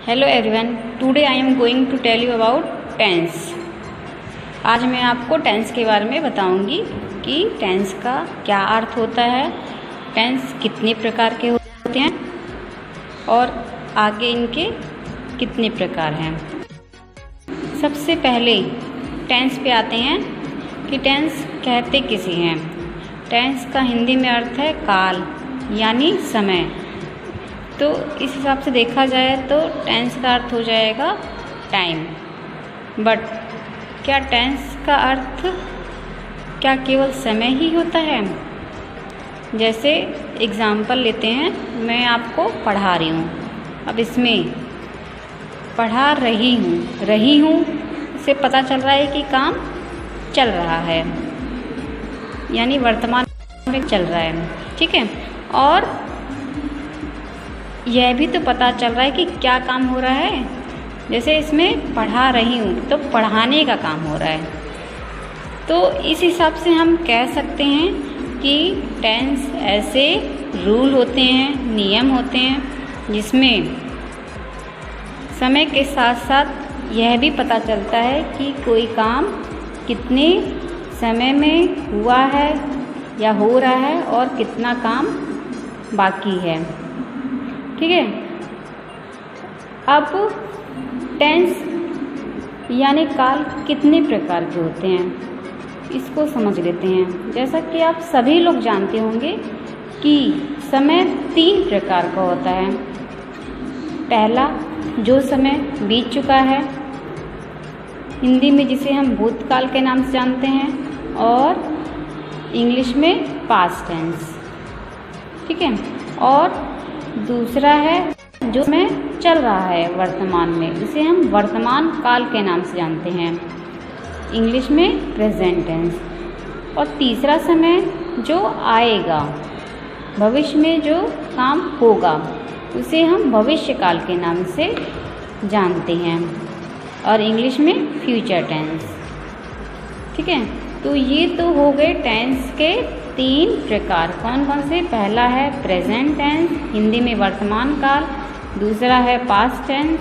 Hello everyone, today I am going to tell you about tense. आज मैं आपको tense के बारे में बताऊंगी कि टेंस का क्या अर्थ होता है, टेंस कितने प्रकार के होते हैं और आगे इनके कितने प्रकार हैं। सबसे पहले टेंस पे आते हैं कि टेंस कहते किसे हैं। टेंस का हिंदी में अर्थ है काल यानी समय। तो इस हिसाब से देखा जाए तो टेंस का अर्थ हो जाएगा टाइम। बट क्या टेंस का अर्थ क्या केवल समय ही होता है? जैसे एग्ज़ाम्पल लेते हैं, मैं आपको पढ़ा रही हूँ। अब इसमें पढ़ा रही हूँ इससे पता चल रहा है कि काम चल रहा है, यानी वर्तमान में चल रहा है। ठीक है, और यह भी तो पता चल रहा है कि क्या काम हो रहा है। जैसे इसमें पढ़ा रही हूँ तो पढ़ाने का काम हो रहा है। तो इस हिसाब से हम कह सकते हैं कि टेंस ऐसे रूल होते हैं, नियम होते हैं जिसमें समय के साथ साथ यह भी पता चलता है कि कोई काम कितने समय में हुआ है या हो रहा है और कितना काम बाकी है। ठीक है, अब टेंस यानी काल कितने प्रकार के होते हैं इसको समझ लेते हैं। जैसा कि आप सभी लोग जानते होंगे कि समय 3 प्रकार का होता है। पहला, जो समय बीत चुका है, हिंदी में जिसे हम भूतकाल के नाम से जानते हैं, और इंग्लिश में पास्ट टेंस। ठीक है, और दूसरा है जो समय चल रहा है वर्तमान में, जिसे हम वर्तमान काल के नाम से जानते हैं, इंग्लिश में प्रेजेंट टेंस। और तीसरा समय जो आएगा, भविष्य में जो काम होगा, उसे हम भविष्य काल के नाम से जानते हैं, और इंग्लिश में फ्यूचर टेंस। ठीक है, तो ये तो हो गए टेंस के 3 प्रकार। कौन कौन से? पहला है प्रेजेंट टेंस, हिंदी में वर्तमान काल। दूसरा है पास्ट टेंस,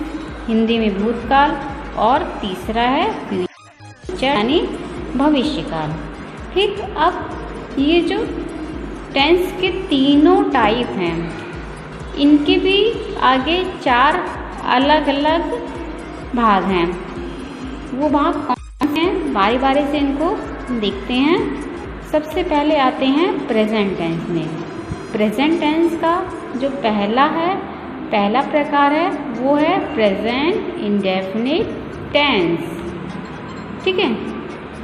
हिंदी में भूतकाल। और तीसरा है फ्यूचर यानी भविष्य काल। ठीक, अब ये जो टेंस के तीनों टाइप हैं, इनके भी आगे 4 अलग अलग भाग हैं। वो भाग कौन से हैं? बारी बारी से इनको देखते हैं। सबसे पहले आते हैं प्रेजेंट टेंस में। प्रेजेंट टेंस का जो पहला प्रकार है वो है प्रेजेंट इंडेफिनिट टेंस। ठीक है,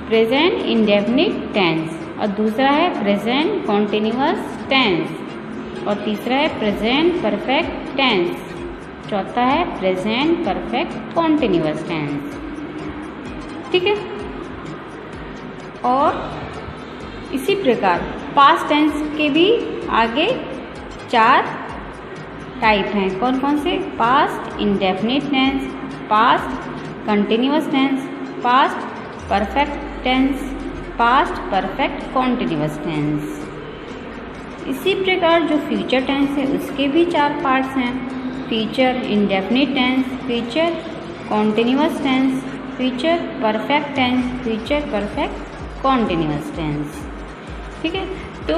प्रेजेंट इंडेफिनिट टेंस। और दूसरा है प्रेजेंट कॉन्टिन्यूअस टेंस। और तीसरा है प्रेजेंट परफेक्ट टेंस। चौथा है प्रेजेंट परफेक्ट कॉन्टिन्यूअस टेंस। ठीक है, और इसी प्रकार पास्ट टेंस के भी आगे 4 टाइप हैं। कौन कौन से? Past indefinite tense, past continuous tense, past perfect tense, past perfect continuous tense. इसी प्रकार जो फ्यूचर टेंस है उसके भी 4 पार्ट्स हैं। Future indefinite tense, future continuous tense, future perfect tense, future perfect continuous tense. ठीक है, तो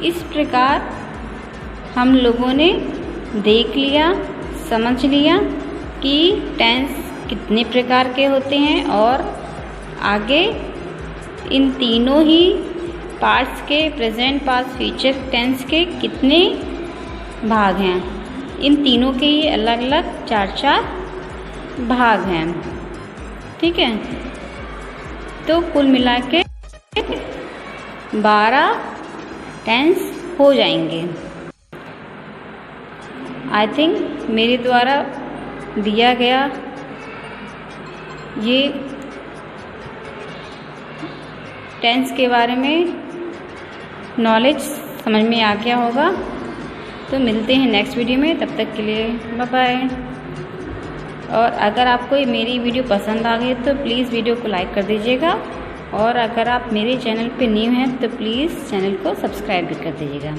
इस प्रकार हम लोगों ने देख लिया, समझ लिया कि टेंस कितने प्रकार के होते हैं और आगे इन तीनों ही पार्ट्स के, प्रेजेंट, पास्ट, फ्यूचर टेंस के कितने भाग हैं। इन तीनों के ही अलग अलग 4 भाग हैं। ठीक है, तो कुल मिला के 12 टेंस हो जाएंगे। आई थिंक मेरे द्वारा दिया गया ये टेंस के बारे में नॉलेज समझ में आ गया होगा। तो मिलते हैं नेक्स्ट वीडियो में, तब तक के लिए बाय बाय। और अगर आपको मेरी वीडियो पसंद आ गई तो प्लीज़ वीडियो को लाइक कर दीजिएगा, और अगर आप मेरे चैनल पे न्यू हैं तो प्लीज़ चैनल को सब्सक्राइब भी कर दीजिएगा।